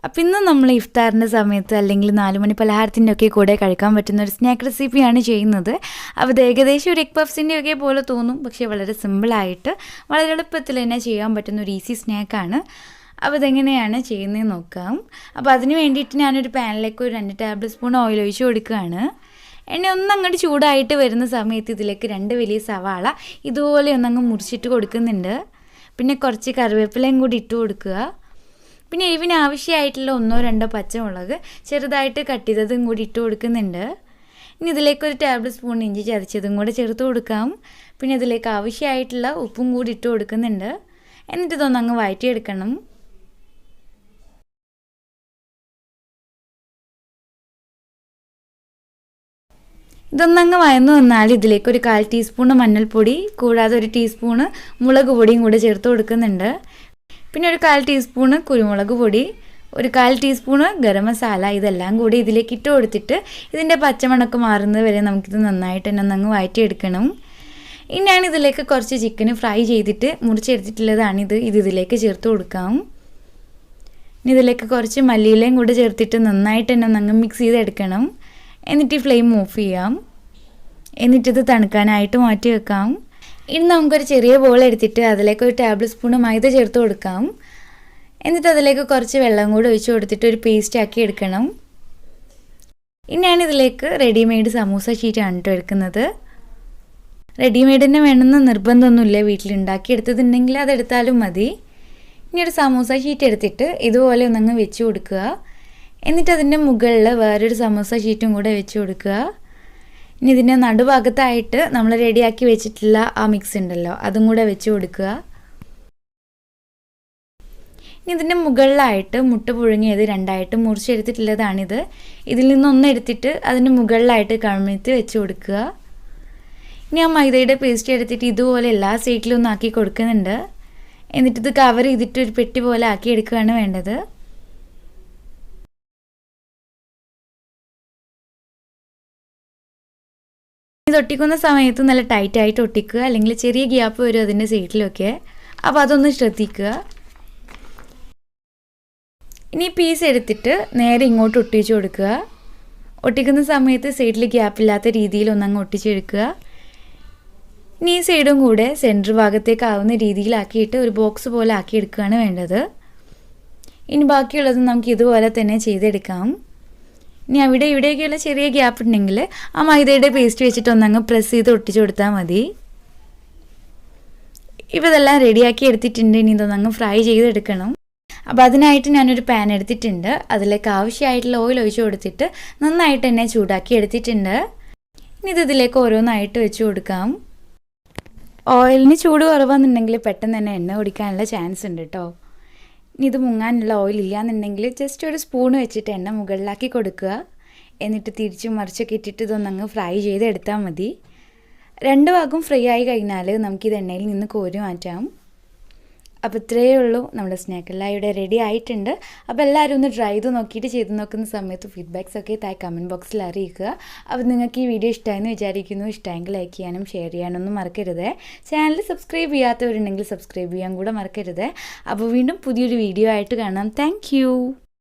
അപ്പോൾ ഇന്ന് നമ്മൾ ഇഫ്താറിൻ്റെ സമയത്ത് അല്ലെങ്കിൽ 4 മണി പലഹാരത്തിൻ്റെ ഒക്കെ കൂടെ കഴിക്കാൻ പറ്റുന്ന ഒരു സ്നാക്ക് റെസിപ്പിയാണ് ചെയ്യുന്നത്. അപ്പോൾ ഇത് ഏകദേശം ഒരു എഗ് പഫ്സിൻ്റെ ഒക്കെ പോലെ തോന്നും, പക്ഷേ വളരെ സിമ്പിളായിട്ട് വളരെ എളുപ്പത്തിൽ തന്നെ ചെയ്യാൻ പറ്റുന്ന ഒരു ഈസി സ്നാക്കാണ്. അപ്പോൾ ഇതെങ്ങനെയാണ് ചെയ്യുന്നതെന്ന് നോക്കാം. അപ്പോൾ അതിന് വേണ്ടിയിട്ട് ഞാനൊരു പാനിലേക്ക് ഒരു 2 ടേബിൾ സ്പൂൺ ഓയിൽ ഒഴിച്ച് കൊടുക്കുകയാണ്. എണ്ണ ഒന്നങ്ങോട്ട് ചൂടായിട്ട് വരുന്ന സമയത്ത് ഇതിലേക്ക് 2 വലിയ സവാള ഇതുപോലെ ഒന്നങ്ങ് മുറിച്ചിട്ട് കൊടുക്കുന്നുണ്ട്. പിന്നെ കുറച്ച് കറിവേപ്പിലയും കൂടി ഇട്ട് കൊടുക്കുക. പിന്നെ എരിവിന് ആവശ്യമായിട്ടുള്ള 1-2 പച്ചമുളക് ചെറുതായിട്ട് കട്ട് ചെയ്തതും കൂടി ഇട്ട് കൊടുക്കുന്നുണ്ട്. ഇനി ഇതിലേക്ക് ഒരു ടേബിൾ സ്പൂൺ ഇഞ്ചി ചതച്ചതും കൂടെ ചേർത്ത് കൊടുക്കാം. പിന്നെ ഇതിലേക്ക് ആവശ്യമായിട്ടുള്ള ഉപ്പും കൂടി ഇട്ട് കൊടുക്കുന്നുണ്ട്. എന്നിട്ട് ഇതൊന്നങ്ങ് വഴറ്റിയെടുക്കണം. ഇതൊന്നങ്ങ് വഴന്നു വന്നാൽ ഇതിലേക്ക് ഒരു 1/4 ടീസ്പൂൺ മഞ്ഞൾപ്പൊടി കൂടാതെ 1 ടീസ്പൂണ് മുളക് പൊടിയും കൂടെ ചേർത്ത് കൊടുക്കുന്നുണ്ട്. പിന്നെ ഒരു 1/4 ടീസ്പൂണ് കുരുമുളക് പൊടി, ഒരു 1/4 ടീസ്പൂണ് ഗരം മസാല, ഇതെല്ലാം കൂടി ഇതിലേക്ക് ഇട്ട് കൊടുത്തിട്ട് ഇതിൻ്റെ പച്ചമണക്ക് മാറുന്നത് വരെ നമുക്കിത് നന്നായിട്ട് തന്നെ ഒന്നങ്ങ് വഴറ്റിയെടുക്കണം. ഇനിയാണ് ഇതിലേക്ക് കുറച്ച് ചിക്കൻ ഫ്രൈ ചെയ്തിട്ട് മുറിച്ചെടുത്തിട്ടുള്ളതാണിത്. ഇതിലേക്ക് ചേർത്ത് കൊടുക്കാം. ഇനി ഇതിലേക്ക് കുറച്ച് മല്ലിയിലയും കൂടെ ചേർത്തിട്ട് നന്നായിട്ട് തന്നെ ഒന്നങ്ങ് മിക്സ് ചെയ്തെടുക്കണം. എന്നിട്ട് ഈ ഫ്ലെയിം ഓഫ് ചെയ്യാം. എന്നിട്ടിത് തണുക്കാനായിട്ട് മാറ്റി വെക്കാം. ഇനി നമുക്കൊരു ചെറിയ ബോൾ എടുത്തിട്ട് അതിലേക്ക് ഒരു ടേബിൾ സ്പൂൺ മൈദ ചേർത്ത് കൊടുക്കാം. എന്നിട്ട് അതിലേക്ക് കുറച്ച് വെള്ളം കൂടി ഒഴിച്ച് കൊടുത്തിട്ട് ഒരു പേസ്റ്റ് ആക്കി എടുക്കണം. ഇനിയാണ് ഇതിലേക്ക് റെഡിമെയ്ഡ് സമൂസ ഷീറ്റാണ് കേട്ടോ എടുക്കുന്നത്. റെഡിമെയ്ഡ് തന്നെ വേണമെന്ന് നിർബന്ധമൊന്നുമില്ല, വീട്ടിലുണ്ടാക്കിയെടുത്തതുണ്ടെങ്കിൽ അതെടുത്താലും മതി. ഇനി ഒരു സമൂസ ഷീറ്റ് എടുത്തിട്ട് ഇതുപോലെ ഒന്നങ്ങ് വെച്ച് കൊടുക്കുക. എന്നിട്ട് അതിൻ്റെ മുകളിൽ വേറൊരു സമൂസ ഷീറ്റും കൂടെ വെച്ച് കൊടുക്കുക. ഇനി ഇതിൻ്റെ നടുഭാഗത്തായിട്ട് നമ്മൾ റെഡിയാക്കി വെച്ചിട്ടുള്ള ആ മിക്സ് ഉണ്ടല്ലോ, അതും കൂടെ വെച്ച് കൊടുക്കുക. ഇനി ഇതിൻ്റെ മുകളിലായിട്ട് മുട്ട പുഴുങ്ങിയത് 2ആയിട്ട് മുറിച്ചെടുത്തിട്ടുള്ളതാണിത്. ഇതിൽ നിന്നൊന്ന് എടുത്തിട്ട് അതിൻ്റെ മുകളിലായിട്ട് കമിഴ്ത്തി വെച്ച് കൊടുക്കുക. ഇനി ആ മൈദയുടെ പേസ്റ്റ് എടുത്തിട്ട് ഇതുപോലെ എല്ലാ സൈഡിലും ഒന്ന് ആക്കി കൊടുക്കുന്നുണ്ട്. എന്നിട്ടിത് കവർ ചെയ്തിട്ട് ഒരു പെട്ടി പോലെ ആക്കി എടുക്കുകയാണ് വേണ്ടത്. ഇത് ഒട്ടിക്കുന്ന സമയത്ത് നല്ല ടൈറ്റായിട്ട് ഒട്ടിക്കുക, അല്ലെങ്കിൽ ചെറിയ ഗ്യാപ്പ് വരും അതിൻ്റെ സൈഡിലൊക്കെ. അപ്പോൾ അതൊന്ന് ശ്രദ്ധിക്കുക. ഇനി പീസ് എടുത്തിട്ട് നേരെ ഇങ്ങോട്ട് ഒട്ടിച്ച് കൊടുക്കുക. ഒട്ടിക്കുന്ന സമയത്ത് സൈഡിൽ ഗ്യാപ്പില്ലാത്ത രീതിയിൽ ഒന്നങ്ങ് ഒട്ടിച്ചെടുക്കുക. ഇനി ഈ സൈഡും കൂടെ സെൻറ്റർ ഭാഗത്തേക്കാവുന്ന രീതിയിലാക്കിയിട്ട് ഒരു ബോക്സ് പോലെ ആക്കിയെടുക്കുകയാണ് വേണ്ടത്. ഇനി ബാക്കിയുള്ളത് നമുക്ക് ഇതുപോലെ തന്നെ ചെയ്തെടുക്കാം. ഇനി അവിടെ ഇവിടെയൊക്കെയുള്ള ചെറിയ ഗ്യാപ്പ് ഉണ്ടെങ്കിൽ ആ മൈദയുടെ പേസ്റ്റ് വെച്ചിട്ട് ഒന്നങ്ങ് പ്രസ് ചെയ്ത് ഒട്ടിച്ച് കൊടുത്താൽ മതി. ഇപ്പോൾ ഇതെല്ലാം റെഡിയാക്കി എടുത്തിട്ടുണ്ട്. ഇനി ഇതൊന്നങ്ങ് ഫ്രൈ ചെയ്തെടുക്കണം. അപ്പോൾ അതിനായിട്ട് ഞാനൊരു പാൻ എടുത്തിട്ടുണ്ട്. അതിലേക്ക് ആവശ്യമായിട്ടുള്ള ഓയിൽ ഒഴിച്ച് കൊടുത്തിട്ട് നന്നായിട്ട് തന്നെ ചൂടാക്കി എടുത്തിട്ടുണ്ട്. ഇനി ഇതിലേക്ക് ഓരോന്നായിട്ട് വെച്ച് കൊടുക്കാം. ഓയിലിന് ചൂട് കുറവാണെന്നുണ്ടെങ്കിൽ പെട്ടെന്ന് തന്നെ എണ്ണ കുടിക്കാനുള്ള ചാൻസ് ഉണ്ട് കേട്ടോ. ഇനി ഇത് മുങ്ങാനുള്ള ഓയിൽ ഇല്ലയെന്നുണ്ടെങ്കിൽ ജസ്റ്റ് ഒരു സ്പൂൺ വെച്ചിട്ട് എണ്ണ മുകളിലാക്കി കൊടുക്കുക. എന്നിട്ട് തിരിച്ചും മറിച്ചൊക്കെ ഇട്ടിട്ട് ഇതൊന്നങ്ങ് ഫ്രൈ ചെയ്തെടുത്താൽ മതി. 2 ഭാഗം ഫ്രൈ ആയി കഴിഞ്ഞാൽ നമുക്കിത് എണ്ണയിൽ നിന്ന് കോരി മാറ്റാം. അപ്പോൾ ഇത്രയേ ഉള്ളൂ, നമ്മുടെ സ്നാക്കെല്ലാം ഇവിടെ റെഡി ആയിട്ടുണ്ട്. അപ്പോൾ എല്ലാവരും ഒന്ന് ട്രൈ ചെയ്ത് നോക്കിയിട്ട് ചെയ്ത് നോക്കുന്ന സമയത്ത് ഫീഡ്ബാക്സൊക്കെ താഴെ കമൻറ്റ് ബോക്സിൽ അറിയിക്കുക. അപ്പോൾ നിങ്ങൾക്ക് ഈ വീഡിയോ ഇഷ്ടമായെന്ന് വിചാരിക്കുന്നു. ഇഷ്ടമെങ്കിൽ ലൈക്ക് ചെയ്യാനും ഷെയർ ചെയ്യാനൊന്നും മറക്കരുത്. ചാനൽ സബ്സ്ക്രൈബ് ചെയ്യാത്തവരുണ്ടെങ്കിൽ സബ്സ്ക്രൈബ് ചെയ്യാൻ കൂടെ മറക്കരുത്. അപ്പോൾ വീണ്ടും പുതിയൊരു വീഡിയോ ആയിട്ട് കാണാം. താങ്ക്